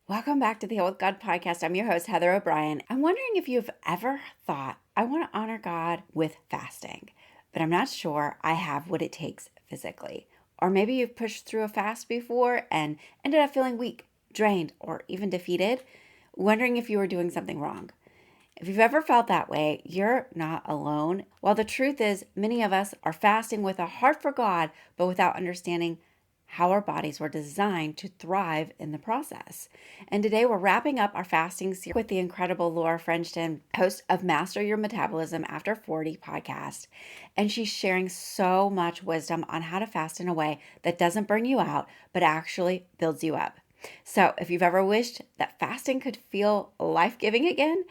Welcome back to the Heal with God podcast. I'm your host, Heather O'Brien. I'm wondering if you've ever thought, I want to honor God with fasting, but I'm not sure I have what it takes physically. Or maybe you've pushed through a fast before and ended up feeling weak, drained, or even defeated, wondering if you were doing something wrong. If you've ever felt that way, you're not alone. While the truth is, many of us are fasting with a heart for God, but without understanding how our bodies were designed to thrive in the process. And today we're wrapping up our fasting series with the incredible Lara Frendjian, host of Master Your Metabolism After 40 podcast. And she's sharing so much wisdom on how to fast in a way that doesn't burn you out, but actually builds you up. So, if you've ever wished that fasting could feel life giving again,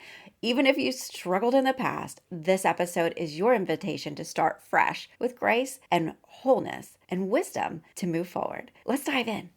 even if you struggled in the past, this episode is your invitation to start fresh with grace and wholeness and wisdom to move forward. Let's dive in.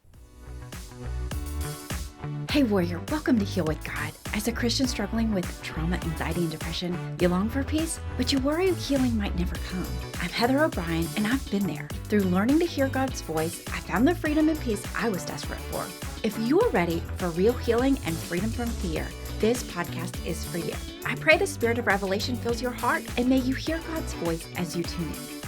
Hey, warrior, welcome to Heal with God. As a Christian struggling with trauma, anxiety, and depression, you long for peace, but you worry healing might never come. I'm Heather O'Brien, and I've been there. Through learning to hear God's voice, I found the freedom and peace I was desperate for. If you are ready for real healing and freedom from fear, this podcast is for you. I pray the spirit of revelation fills your heart, and may you hear God's voice as you tune in.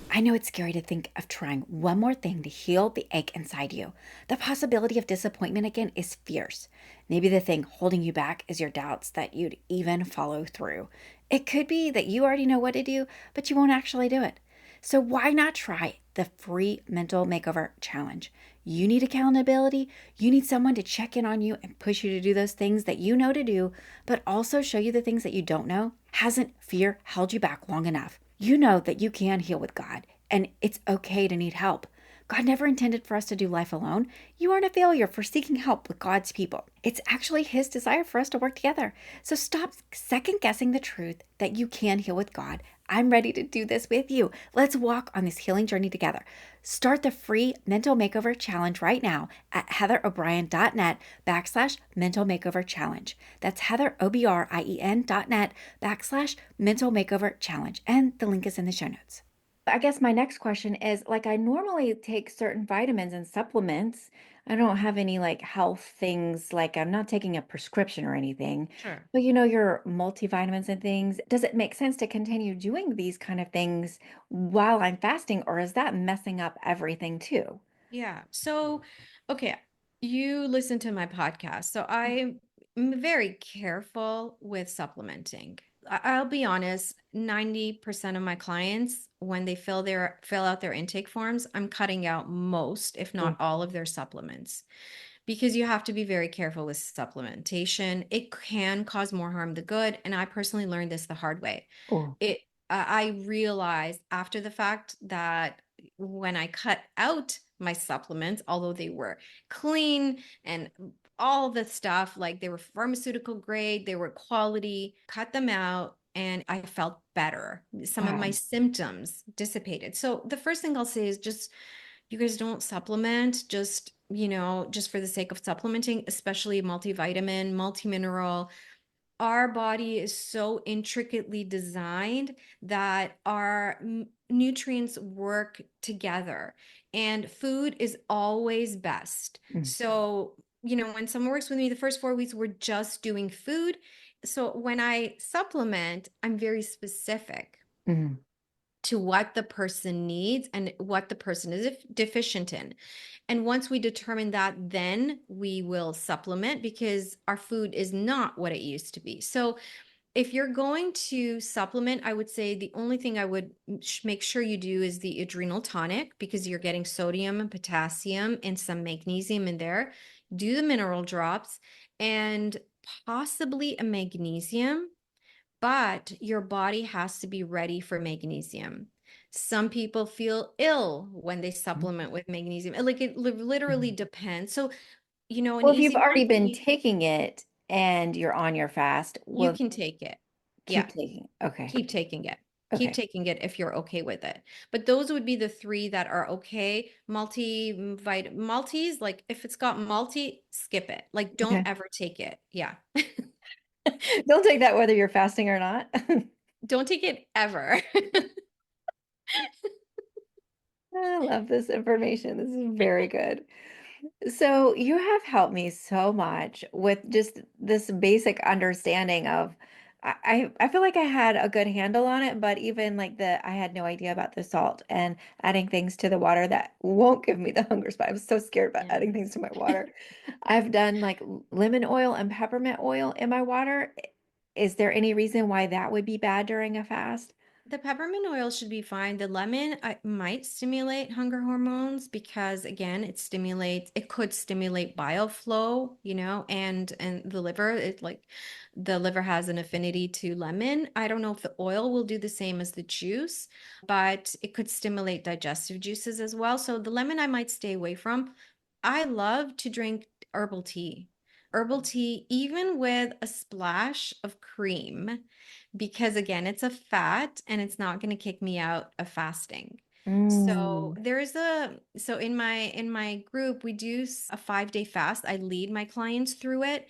I know it's scary to think of trying one more thing to heal the ache inside you. The possibility of disappointment again is fierce. Maybe the thing holding you back is your doubts that you'd even follow through. It could be that you already know what to do, but you won't actually do it. So why not try the free mental makeover challenge? You need accountability. You need someone to check in on you and push you to do those things that you know to do, but also show you the things that you don't know. Hasn't fear held you back long enough? You know that you can heal with God, and it's okay to need help. God never intended for us to do life alone. You aren't a failure for seeking help with God's people. It's actually His desire for us to work together. So stop second guessing the truth that you can heal with God. I'm ready to do this with you. Let's walk on this healing journey together. Start the free Mental Makeover Challenge right now at heatherobrien.net/Mental Makeover Challenge. That's heatherobrien.net/Mental Makeover Challenge. And the link is in the show notes. I guess my next question is I normally take certain vitamins and supplements. I don't have any health things, I'm not taking a prescription or anything. Sure. But your multivitamins and things, does it make sense to continue doing these kind of things while I'm fasting, or is that messing up everything too? Yeah. Okay, you listen to my podcast. So I'm very careful with supplementing. I'll be honest, 90% of my clients, when they fill out their intake forms, I'm cutting out most, if not all of their supplements. Because you have to be very careful with supplementation. It can cause more harm than good. And I personally learned this the hard way. Oh. It I realized after the fact that when I cut out my supplements, although they were clean and all the stuff, like they were pharmaceutical grade, they were quality, cut them out, and I felt better. Some of my Wow. symptoms dissipated. So the first thing I'll say is just you guys don't supplement just for the sake of supplementing, especially multivitamin, multimineral. Our body is so intricately designed that our nutrients work together, and food is always best. Mm. So, when someone works with me, the first 4 weeks, we're just doing food. So, when I supplement, I'm very specific Mm. to what the person needs and what the person is deficient in. And once we determine that, then we will supplement because our food is not what it used to be. So if you're going to supplement, I would say the only thing I would make sure you do is the adrenal tonic because you're getting sodium and potassium and some magnesium in there. Do the mineral drops and possibly a magnesium, but your body has to be ready for magnesium. Some people feel ill when they supplement with magnesium. Like it literally Mm. depends. So, an Well, if you've easy one already for been me, taking it and you're on your fast, you well, can take it. Yeah, keep taking. Okay. keep taking it. Keep Okay. taking it if you're okay with it. But those would be the three that are okay. Multis, like if it's got multi, skip it. Like don't Okay. ever take it. Yeah. Don't take that whether you're fasting or not. Don't take it ever. I love this information. This is very good. So you have helped me so much with just this basic understanding of I feel like I had a good handle on it, but even like I had no idea about the salt and adding things to the water that won't give me the hunger spot. I'm so scared about Yeah. adding things to my water. I've done like lemon oil and peppermint oil in my water. Is there any reason why that would be bad during a fast? The peppermint oil should be fine. The lemon might stimulate hunger hormones because again, it could stimulate bile flow, and the liver, the liver has an affinity to lemon. I don't know if the oil will do the same as the juice, but it could stimulate digestive juices as well. So the lemon I might stay away from. I love to drink herbal tea. Herbal tea, even with a splash of cream, because again, it's a fat and it's not going to kick me out of fasting. So Mm, in my group, we do a 5-day fast. I lead my clients through it,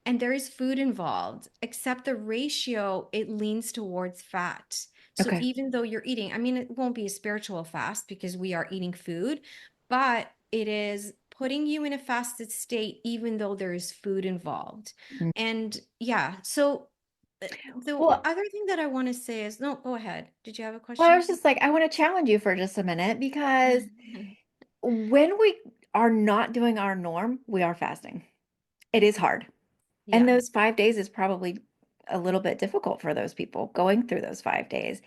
and there is food involved, except the ratio, it leans towards fat. So okay. even though you're eating, I mean, it won't be a spiritual fast because we are eating food, but it is putting you in a fasted state, even though there is food involved. Mm. And yeah, so the Well, other thing that I want to say is, no, go ahead. Did you have a well, I question? was just like, I want to challenge you for just a minute because when we are not doing our norm, we are fasting. It is hard. And Yeah, those 5 days is probably a little bit difficult for those people going through those 5 days.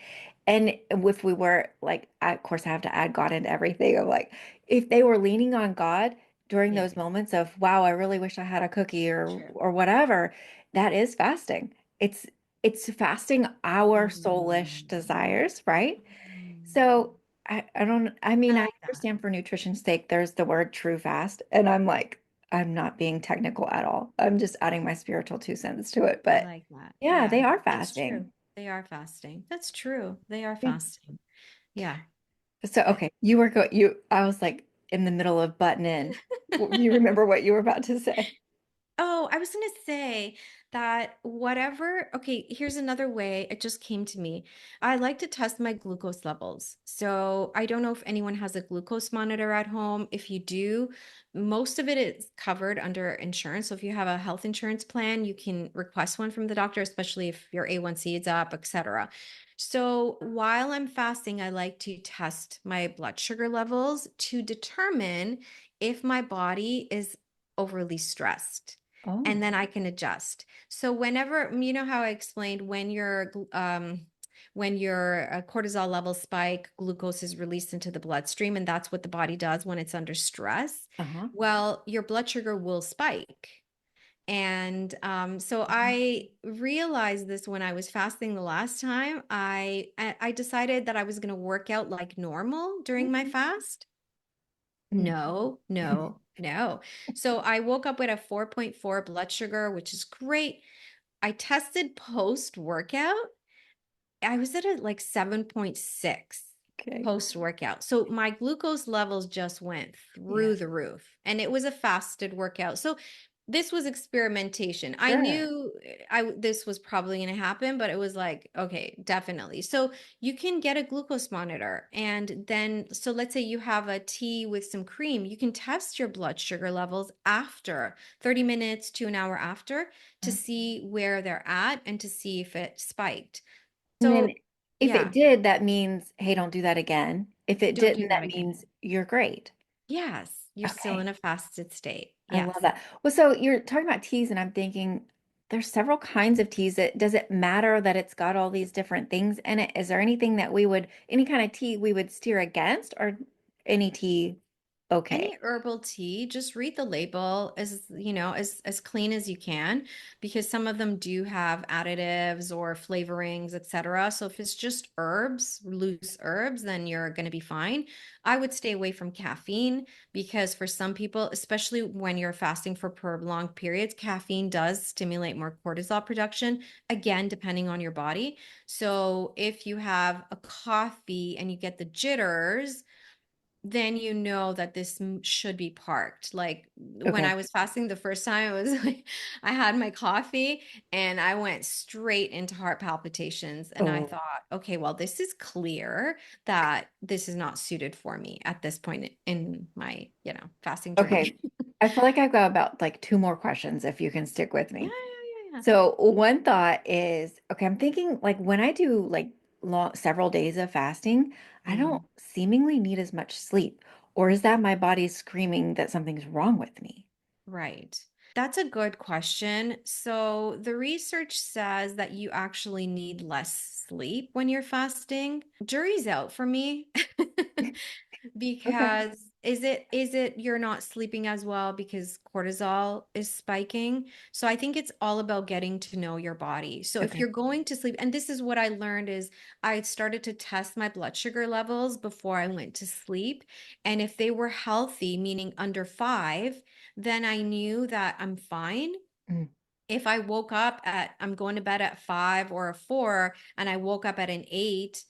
And if we were like, of course, I have to add God into everything. Of like, if they were leaning on God during yeah, those moments of, wow, I really wish I had a cookie true. or whatever, that is fasting. It's fasting our soulish Mm. desires, right? Mm. So I don't, I I mean, I like that. understand for nutrition's sake, there's the word true fast. And I'm like, I'm not being technical at all. I'm just adding my spiritual 2 cents to it. I But like that. yeah, Yeah, they are that's fasting. true. They are fasting. That's true. They are Yeah. fasting. Yeah. So, okay, I was like in the middle of button in. You remember what you were about to say? Oh, I was going to say that whatever, okay, here's another way it just came to me. I like to test my glucose levels. So I don't know if anyone has a glucose monitor at home. If you do, most of it is covered under insurance. So if you have a health insurance plan, you can request one from the doctor, especially if your A1C is up, etc. So while I'm fasting, I like to test my blood sugar levels to determine if my body is overly stressed, and Oh, then I can adjust. So whenever, you know how I explained when your cortisol levels spike, glucose is released into the bloodstream, and that's what the body does when it's under stress. uh-huh. Well, your blood sugar will spike. And so I realized this when I was fasting the last time. I decided that I was going to work out like normal during my fast. Mm. No, no, no. So I woke up with a 4.4 blood sugar, which is great. I tested post workout. I was at a like 7.6 Okay. post workout. So my glucose levels just went Yeah, through the roof, and it was a fasted workout. So this was experimentation. I sure. knew this was probably going to happen, but it was like, okay, definitely. So you can get a glucose monitor, and then so let's say you have a tea with some cream, you can test your blood sugar levels after 30 minutes to an hour after to Uh, see where they're at and to see if it spiked. And then So, if it yeah, did, that means, hey, don't do that again. If it don't do didn't, that that again. means you're great. Yes, you're still Okay. in a fasted state. I love Yes. that. Well, so you're talking about teas, and I'm thinking there's several kinds of teas. Does it matter that it's got all these different things in it? Is there anything that any kind of tea we would steer against, or any tea okay? Any herbal tea, just read the label as clean as you can, because some of them do have additives or flavorings, etc. So if it's just herbs, loose herbs, then you're going to be fine. I would stay away from caffeine because for some people, especially when you're fasting for prolonged periods, caffeine does stimulate more cortisol production, again, depending on your body. So if you have a coffee and you get the jitters, then you know that this should be parked. Like when I Okay. was fasting the first time, it was like I had my coffee and I went straight into heart palpitations. And I Oh, thought, okay, well, this is clear that this is not suited for me at this point in my, fasting okay. journey. I feel like I've got about like two more questions if you can stick with Yeah, me. yeah, yeah, So one thought is, okay, I'm thinking like when I do like several days of fasting, I yeah. don't seemingly need as much sleep. Or is that my body screaming that something's wrong with me? Right. That's a good question. So, the research says that you actually need less sleep when you're fasting. Jury's out for me. Okay. Because is it you're not sleeping as well because cortisol is spiking? So I think it's all about getting to know your body. So if Okay. you're going to sleep, and this is what I learned is I started to test my blood sugar levels before I went to sleep. And if they were healthy, meaning under 5, then I knew that I'm fine. Mm, If I woke up at, I'm going to bed at 5 or a 4, and I woke up at an 8,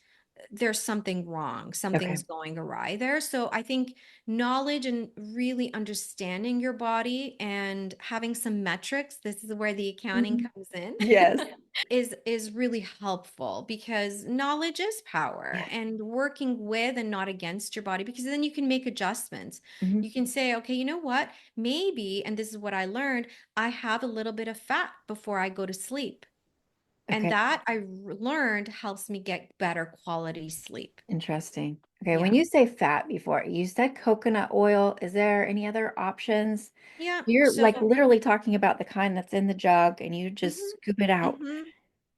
there's something wrong. okay. Something's going awry there. So I think knowledge and really understanding your body and having some metrics, this is where the accounting Mhm. comes in, Yes. is really helpful because knowledge is power, Yes. and working with and not against your body, because then you can make adjustments. Hmm. You can say, okay, you know what? Maybe, and this is what I learned, I have a little bit of fat before I go to sleep. And Okay. that learned helps me get better quality sleep. Interesting. Okay. When Yeah. you say fat before, you said coconut oil. Is there any other options? Yeah. You're So, like literally talking about the kind that's in the jug and you just mhm, scoop it out. mhm.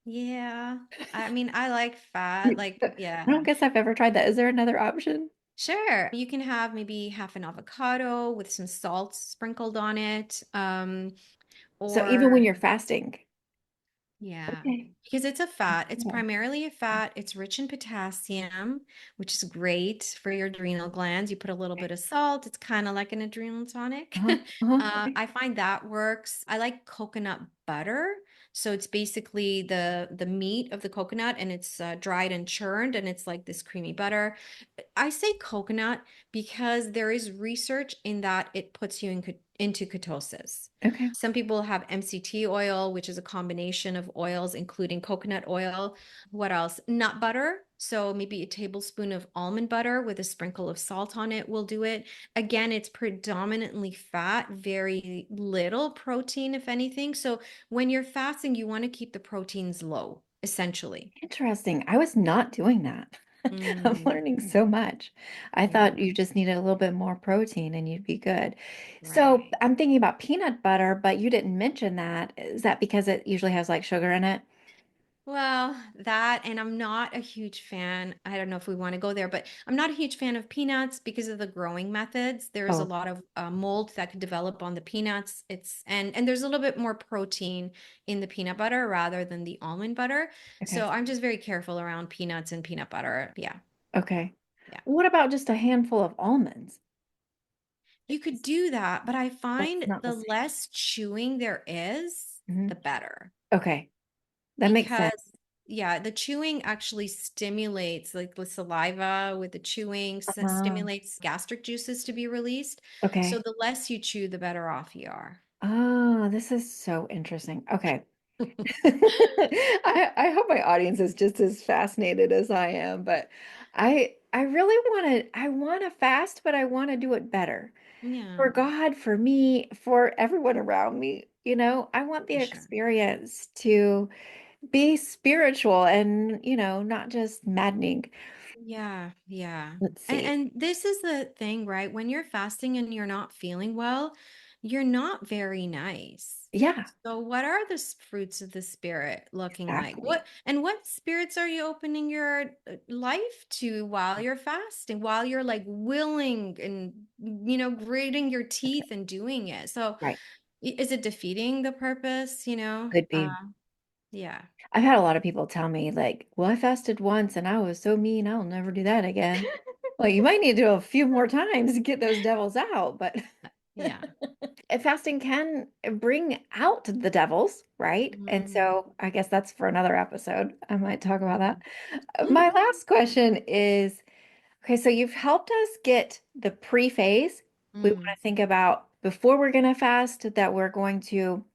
Yeah. I mean, I like fat. Like, I yeah. don't guess I've ever tried that. Is there another option? Sure. You can have maybe half an avocado with some salt sprinkled on it. So even when Or you're fasting. Yeah, Okay. because it's a fat. It's Yeah. primarily a fat. It's rich in potassium, which is great for your adrenal glands. You put a little Okay. bit of salt. It's kind of like an adrenal tonic. Uh-huh. Uh-huh. Okay. I find that works. I like coconut butter. So it's basically the meat of the coconut, and it's dried and churned, and it's like this creamy butter. I say coconut because there is research in that it puts you into ketosis. Okay. Some people have MCT oil, which is a combination of oils, including coconut oil. What else? Nut butter. So maybe a tablespoon of almond butter with a sprinkle of salt on it will do it. Again, it's predominantly fat, very little protein, if anything. So when you're fasting, you want to keep the proteins low, essentially. Interesting. I was not doing that. I'm learning Mm, so much. I yeah, thought you just needed a little bit more protein and you'd be good. So right. I'm thinking about peanut butter, but you didn't mention that. Is that because it usually has like sugar in it? Well, that, and I'm not a huge fan. I don't know if we want to go there, but I'm not a huge fan of peanuts because of the growing methods. There's a Oh, lot of mold that could develop on the peanuts. And there's a little bit more protein in the peanut butter rather than the almond butter. okay. So I'm just very careful around peanuts and peanut butter. Yeah, Okay. yeah. What about just a handful of almonds? You could do that, but I That's find not the the same. less chewing there is, Mhm. the better. Okay. That makes Because, sense. yeah, the chewing actually stimulates, like the saliva with the chewing Uh, stimulates gastric juices to be released. So okay. the less you chew, the better off you are. Oh, this is so interesting. Okay. I hope my audience is just as fascinated as I am, but I really want to fast, but I want to do it better. For Yeah, God, for me, for everyone around me, I want the for sure. experience to be spiritual and, not just maddening. Yeah, yeah. Let's see. And this is the thing, right? When you're fasting and you're not feeling well, you're not very nice. Yeah, So what are the fruits of the spirit looking like? exactly. What spirits are you opening your life to while you're fasting, while you're like willing and grating your Okay. teeth and doing it? So Right. is it defeating the purpose, Could be. Yeah. I've had a lot of people tell me, like, well, I fasted once and I was so mean, I'll never do that again. Well, you might need to do a few more times to get those devils out, but Yeah. fasting can bring out the devils, right? And Mhm. so I guess that's for another episode. I might talk about that. Mhm. My last question is, Okay, so you've helped us get the pre-phase. We want Mm, to think about before we're going to fast that we're going to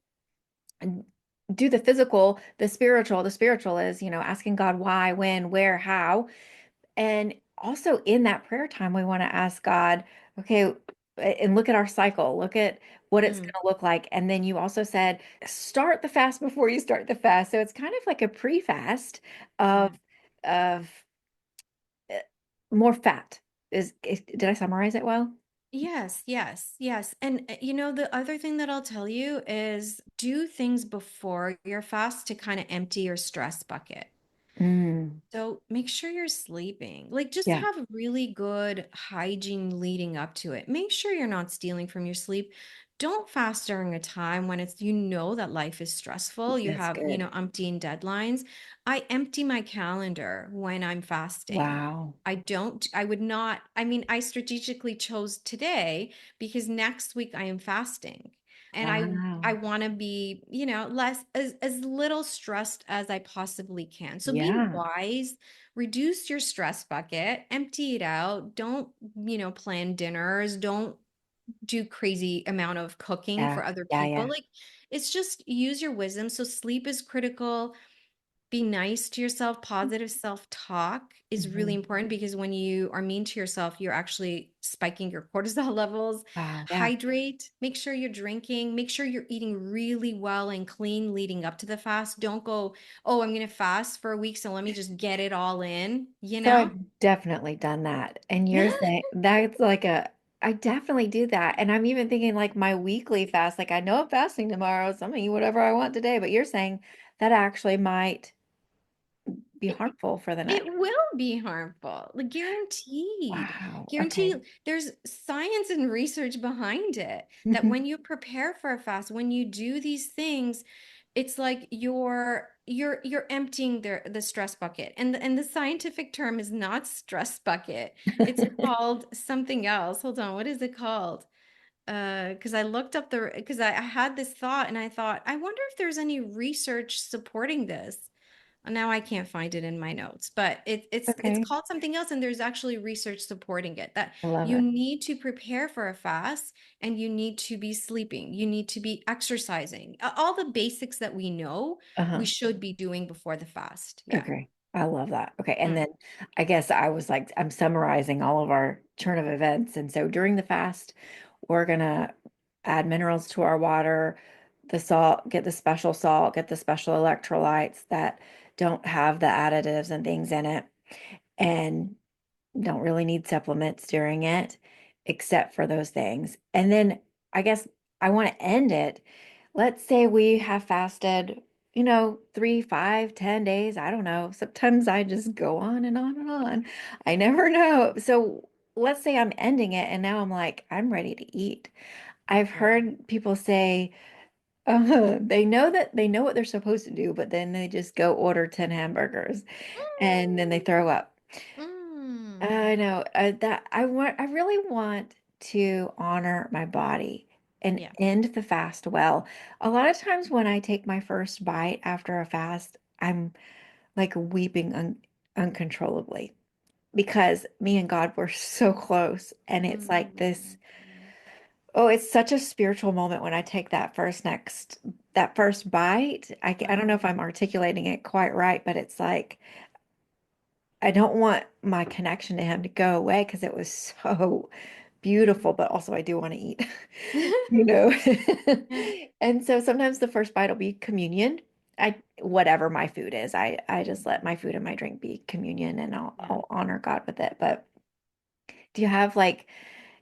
do the physical, the spiritual. The spiritual is, asking God why, when, where, how. And also in that prayer time, we want to ask God, okay, and look at our cycle, look at what it's going mm, to look like. And then you also said, start the fast before you start the fast. So it's kind of like a pre-fast yeah. of uh, more fat. Did I summarize it well? Yes, yes, yes. And the other thing that I'll tell you is do things before your fast to kind of empty your stress bucket. Mm, So make sure you're sleeping. Like just yeah, have really good hygiene leading up to it. Make sure you're not stealing from your sleep. Don't fast during a time when it's that life is stressful. You that's have, good. umpteen deadlines. I empty my calendar when I'm fasting. Wow. I would not, I mean, I strategically chose today because next week I am fasting. And I Wow. want to be, less as little stressed as I possibly can. So be Yeah. wise, reduce your stress bucket, empty it out. Don't, plan dinners. Don't do crazy amount of cooking Yeah. for other Yeah. people. Yeah. Like it's just use your wisdom. So sleep is critical. Be nice to yourself. Positive self-talk is really Mhm. important because when you are mean to yourself, you're actually spiking your cortisol levels. Wow. Yeah. Hydrate, make sure you're drinking, make sure you're eating really well and clean leading up to the fast. Don't go, oh, I'm going to fast for a week, so let me just get it all in, you So know? I've definitely done that. And you're saying that's like I definitely do that. And I'm even thinking like my weekly fast, like I know I'm fasting tomorrow, so I'm gonna eat whatever I want today, but you're saying that actually might be harmful for the It next. will be harmful, like guaranteed. Wow. Okay. Guaranteed. There's science and research behind it that when you prepare for a fast, when you do these things, it's like you're emptying the stress bucket. And the scientific term is not stress bucket. It's called something else. Hold on, what is it called? Because I looked up because I had this thought and I thought, I wonder if there's any research supporting this. Now I can't find it in my notes, but it's Okay. called something else, and there's actually research supporting it that I love you it. need to prepare for a fast and you need to be sleeping, you need to be exercising. All the basics that we know we Uh-huh. should be doing before the fast. Yeah. Okay. I love that. Okay. And Mm, then I guess I was like, I'm summarizing all of our turn of events. And so during the fast, we're gonna add minerals to our water, the salt, get the special salt, get the special electrolytes that don't have the additives and things in it. And don't really need supplements during it, except for those things. And then I guess I want to end it. Let's say we have fasted, 3, 5, 10 days. I don't know. Sometimes I just go on and on and on. I never know. So let's say I'm ending it and now I'm like, I'm ready to eat. I've yeah. heard people say, they know what they're supposed to do, but then they just go order 10 hamburgers and then they throw up. Mm, I know that I really want to honor my body and yeah. end the fast well. A lot of times when I take my first bite after a fast, I'm like weeping uncontrollably because me and God were so close. And it's like this, Mm, oh, it's such a spiritual moment when I take that first bite. I don't know if mm, I'm articulating it quite right, but it's like I don't want my connection to him to go away because it was so beautiful, but also I do want to eat, you know. yeah. And so sometimes the first bite will be communion. Whatever my food is, I just let my food and my drink be communion and Yeah. I'll honor God with it. But do you have like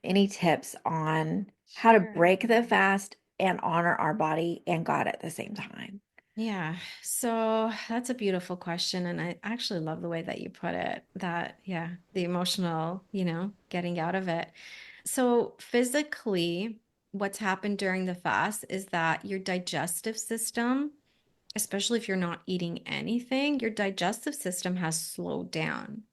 any tips on how to Sure. break the fast and honor our body and God at the same time? Yeah, so that's a beautiful question. And I actually love the way that you put it, that, yeah, the emotional, getting out of it. So, physically, what's happened during the fast is that your digestive system, especially if you're not eating anything, your digestive system has slowed down.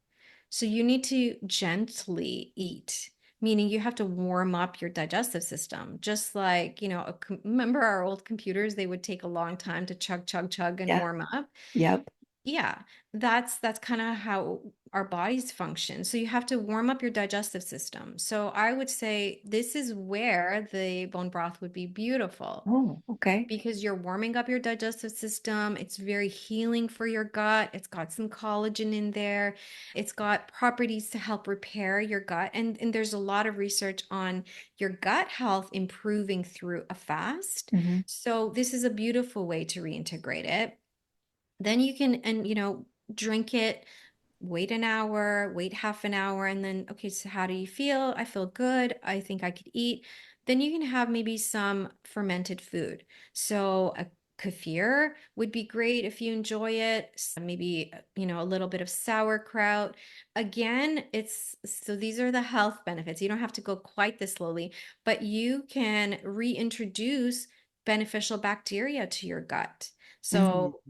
So you need to gently eat, meaning you have to warm up your digestive system. Just like, remember our old computers, they would take a long time to chug, chug, chug and Yeah. warm up. Yep. Yeah, that's kind of how our bodies function. So you have to warm up your digestive system. So I would say this is where the bone broth would be beautiful, Oh, okay. because you're warming up your digestive system. It's very healing for your gut. It's got some collagen in there. It's got properties to help repair your gut. And there's a lot of research on your gut health improving through a fast. Hmm. So this is a beautiful way to reintegrate it. Then you can, and drink it, wait an hour, wait half an hour, and then, okay, so how do you feel? I feel good. I think I could eat. Then you can have maybe some fermented food. So a kefir would be great if you enjoy it. Maybe, a little bit of sauerkraut. Again, so these are the health benefits. You don't have to go quite this slowly, but you can reintroduce beneficial bacteria to your gut. Mm. So,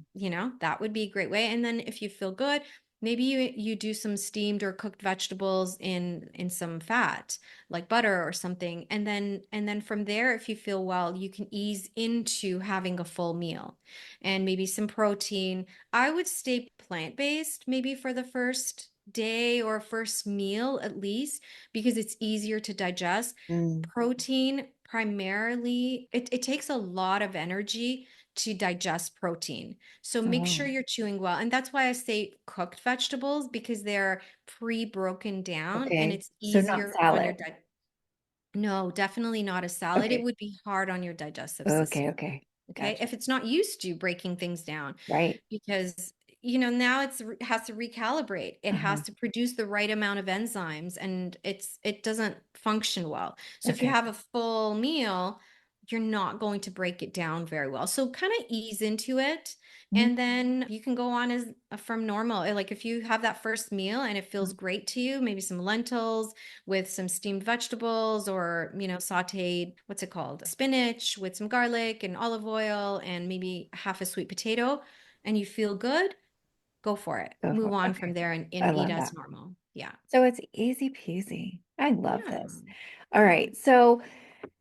that would be a great way. And then if you feel good, maybe you do some steamed or cooked vegetables in some fat, like butter or something. And then from there, if you feel well, you can ease into having a full meal and maybe some protein. I would stay plant-based maybe for the first day or first meal at least, because it's easier to digest. Mm. Protein primarily, it takes a lot of energy to digest protein. So make sure Oh, you're chewing well. And that's why I say cooked vegetables, because they're pre-broken down and okay. it's So not easier on your salad. No, definitely not a salad. It Okay. would be hard on your digestive Okay. system. Okay. Okay. Gotcha. If it's not used to breaking things down, Right. because now has to recalibrate. It Uh-huh. has to produce the right amount of enzymes, and it doesn't function well. So if you Okay. have a full meal, you're not going to break it down very well. So kind of ease into it, Mhm. and then you can go on as from normal. Like if you have that first meal and it feels great to you, maybe some lentils with some steamed vegetables, or sauteed, what's it called, spinach with some garlic and olive oil and maybe half a sweet potato, and you feel good, go for it. Go for Move it. on from Okay. there and I eat love as that. normal. Yeah. So it's easy peasy. I love Yeah. this. All Yeah. right. So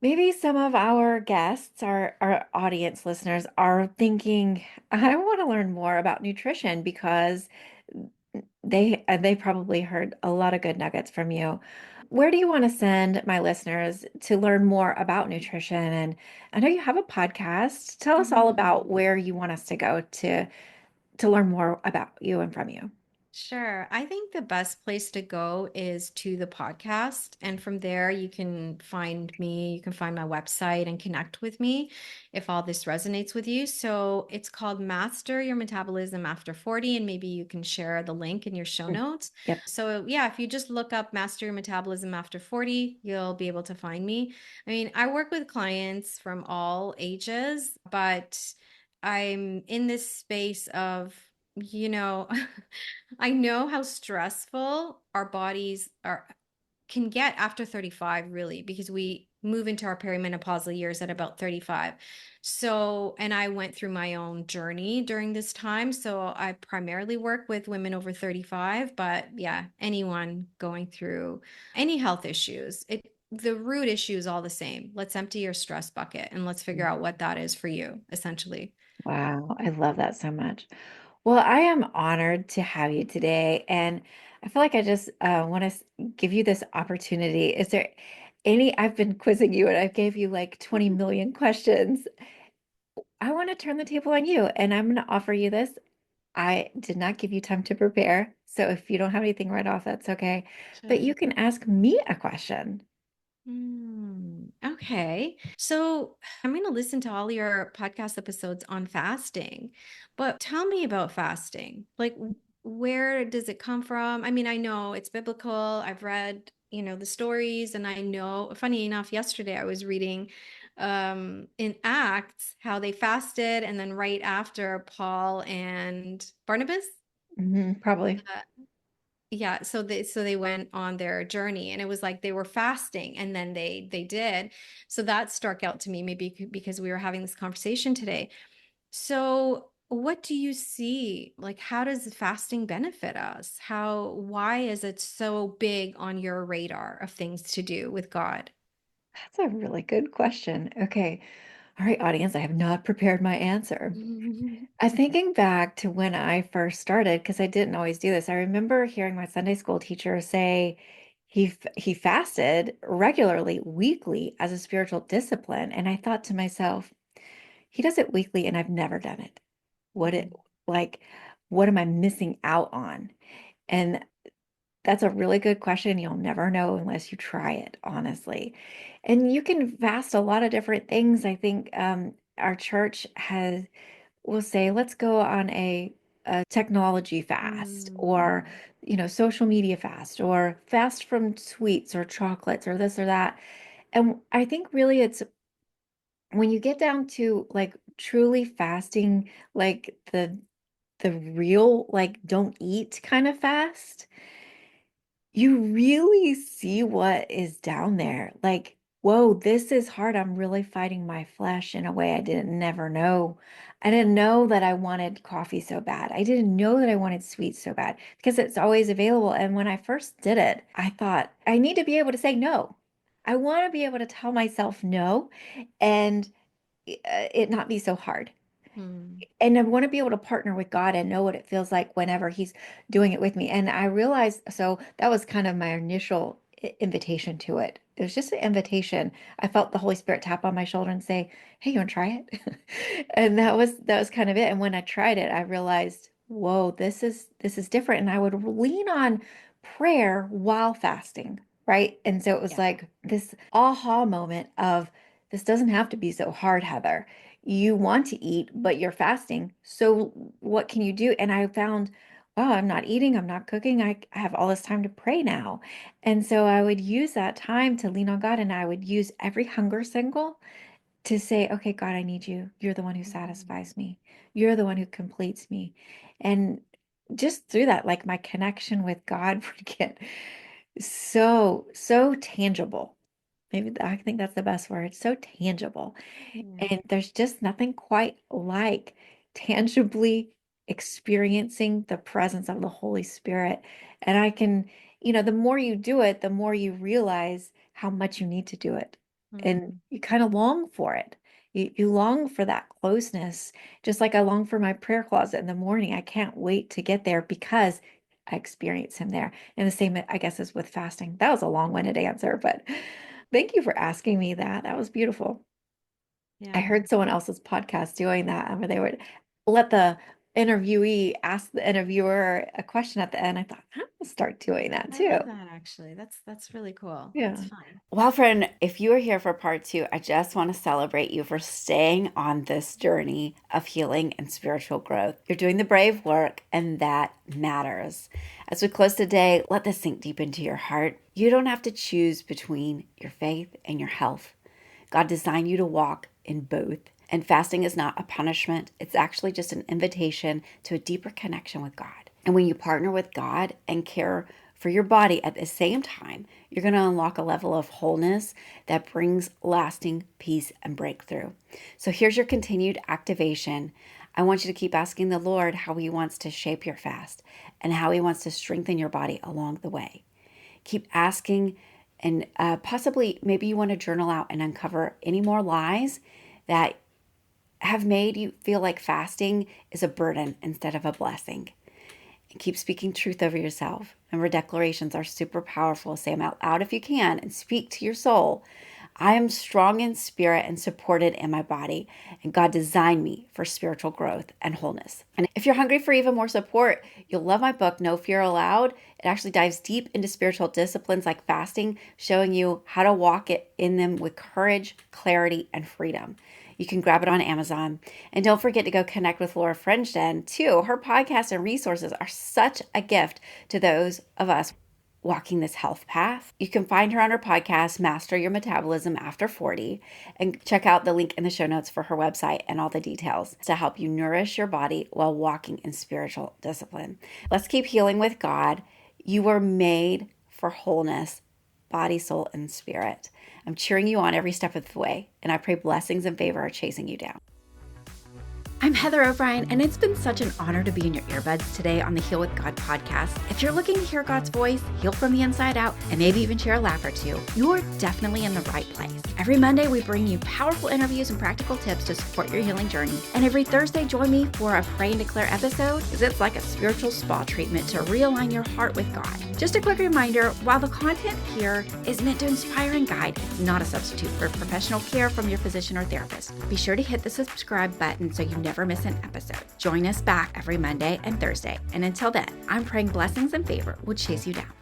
maybe some of our guests, our audience listeners, are thinking, I want to learn more about nutrition because they probably heard a lot of good nuggets from you. Where do you want to send my listeners to learn more about nutrition? And I know you have a podcast. Tell us all about Mhm. where you want us to go to learn more about you and from you. Sure. I think the best place to go is to the podcast. And from there, you can find me, you can find my website and connect with me if all this resonates with you. So it's called Master Your Metabolism After 40. And maybe you can share the link in your show Mm. notes. Yep. So, yeah, if you just look up Master Your Metabolism After 40, you'll be able to find me. I mean, I work with clients from all ages, but I'm in this space of, you know, I know how stressful our bodies are can get after 35, really, because we move into our perimenopausal years at about 35. So, and I went through my own journey during this time. So I primarily work with women over 35, but yeah, anyone going through any health issues, the root issue is all the same. Let's empty your stress bucket and let's figure out what that is for you, essentially. Wow, I love that so much. Well, I am honored to have you today, and I feel like I just want to give you this opportunity. Is there I've been quizzing you and I gave you like 20 million questions. I want to turn the table on you, and I'm going to offer you this. I did not give you time to prepare, so if you don't have anything right off, that's okay. But Sure. you can ask me a question. Okay. So I'm going to listen to all your podcast episodes on fasting, but tell me about fasting. Like, where does it come from? I mean, I know it's biblical. I've read, the stories, and I know, funny enough, yesterday I was reading in Acts how they fasted, and then right after Paul and Barnabas. Probably. Yeah, so they went on their journey, and it was like they were fasting, and then they did. So that struck out to me, maybe because we were having this conversation today. So what do you see? Like, how does fasting benefit us? Why is it so big on your radar of things to do with God? That's a really good question. Okay. All right, audience, I have not prepared my answer. I'm thinking back to when I first started, because I didn't always do this. I remember hearing my Sunday school teacher say he fasted regularly, weekly, as a spiritual discipline. And I thought to myself, he does it weekly and I've never done it. What it Mm, like, what am I missing out on? And that's a really good question. You'll never know unless you try it, honestly. And you can fast a lot of different things. I think our church will say, let's go on a technology fast, or mm, social media fast, or fast from sweets or chocolates or this or that. And I think really it's when you get down to like truly fasting, like the real like don't eat kind of fast, you really see what is down there. Like, whoa, this is hard. I'm really fighting my flesh in a way I didn't never know. I didn't know that I wanted coffee so bad. I didn't know that I wanted sweets so bad because it's always available. And when I first did it, I thought I need to be able to say no. I want to be able to tell myself no and it not be so hard. mm, And I want to be able to partner with God and know what it feels like whenever He's doing it with me. And I realized, so that was kind of my initial invitation to it. It was just an invitation. I felt the Holy Spirit tap on my shoulder and say, "Hey, you want to try it?" And that was kind of it. And when I tried it, I realized, whoa, this is different. And I would lean on prayer while fasting, right? And so it was yeah. like this aha moment of this doesn't have to be so hard, Heather. You want to eat, but you're fasting. So what can you do? And I found, wow, I'm not eating, I'm not cooking. I have all this time to pray now. And so I would use that time to lean on God, and I would use every hunger signal to say, okay, God, I need you. You're the one who Mm, satisfies me. You're the one who completes me. And just through that, like my connection with God would get so tangible. Maybe I think that's the best word. So tangible. yeah. And there's just nothing quite like tangibly experiencing the presence of the Holy Spirit. And the more you do it, the more you realize how much you need to do it. And Mm, you kind of long for it. You long for that closeness, just like I long for my prayer closet in the morning. I can't wait to get there because I experience Him there. And the same, I guess, is with fasting. That was a long-winded answer, but thank you for asking me that. That was beautiful. I yeah. heard someone else's podcast doing that where they would let the interviewee ask the interviewer a question at the end. I thought, I'm gonna start doing that I too. love that actually. That's really cool. That's Yeah. fun. Well, friend, if you are here for part two, I just want to celebrate you for staying on this journey of healing and spiritual growth. You're doing the brave work, and that matters. As we close today, let this sink deep into your heart. You don't have to choose between your faith and your health. God designed you to walk in both. And fasting is not a punishment, it's actually just an invitation to a deeper connection with God. And when you partner with God and care for your body at the same time, you're going to unlock a level of wholeness that brings lasting peace and breakthrough. So here's your continued activation. I want you to keep asking the Lord how He wants to shape your fast and how He wants to strengthen your body along the way. Keep asking, and possibly maybe you want to journal out and uncover any more lies that have made you feel like fasting is a burden instead of a blessing. And keep speaking truth over yourself. Remember, declarations are super powerful. Say them out loud if you can and speak to your soul. I am strong in spirit and supported in my body, and God designed me for spiritual growth and wholeness. And if you're hungry for even more support, you'll love my book, No Fear Allowed. It actually dives deep into spiritual disciplines like fasting, showing you how to walk it in them with courage, clarity, and freedom. You can grab it on Amazon. And don't forget to go connect with Lara Frendjian too. Her podcast and resources are such a gift to those of us walking this health path. You can find her on her podcast, Master Your Metabolism After 40, and check out the link in the show notes for her website and all the details to help you nourish your body while walking in spiritual discipline. Let's keep healing with God. You were made for wholeness, body, soul, and spirit. I'm cheering you on every step of the way, and I pray blessings and favor are chasing you down. I'm Heather O'Brien, and it's been such an honor to be in your earbuds today on the Heal with God podcast. If you're looking to hear God's voice, heal from the inside out, and maybe even share a laugh or two, you're definitely in the right place. Every Monday, we bring you powerful interviews and practical tips to support your healing journey. And every Thursday, join me for a Pray and Declare episode, as it's like a spiritual spa treatment to realign your heart with God. Just a quick reminder, while the content here is meant to inspire and guide, it's not a substitute for professional care from your physician or therapist. Be sure to hit the subscribe button so you never miss an episode. Join us back every Monday and Thursday. And until then, I'm praying blessings and favor will chase you down.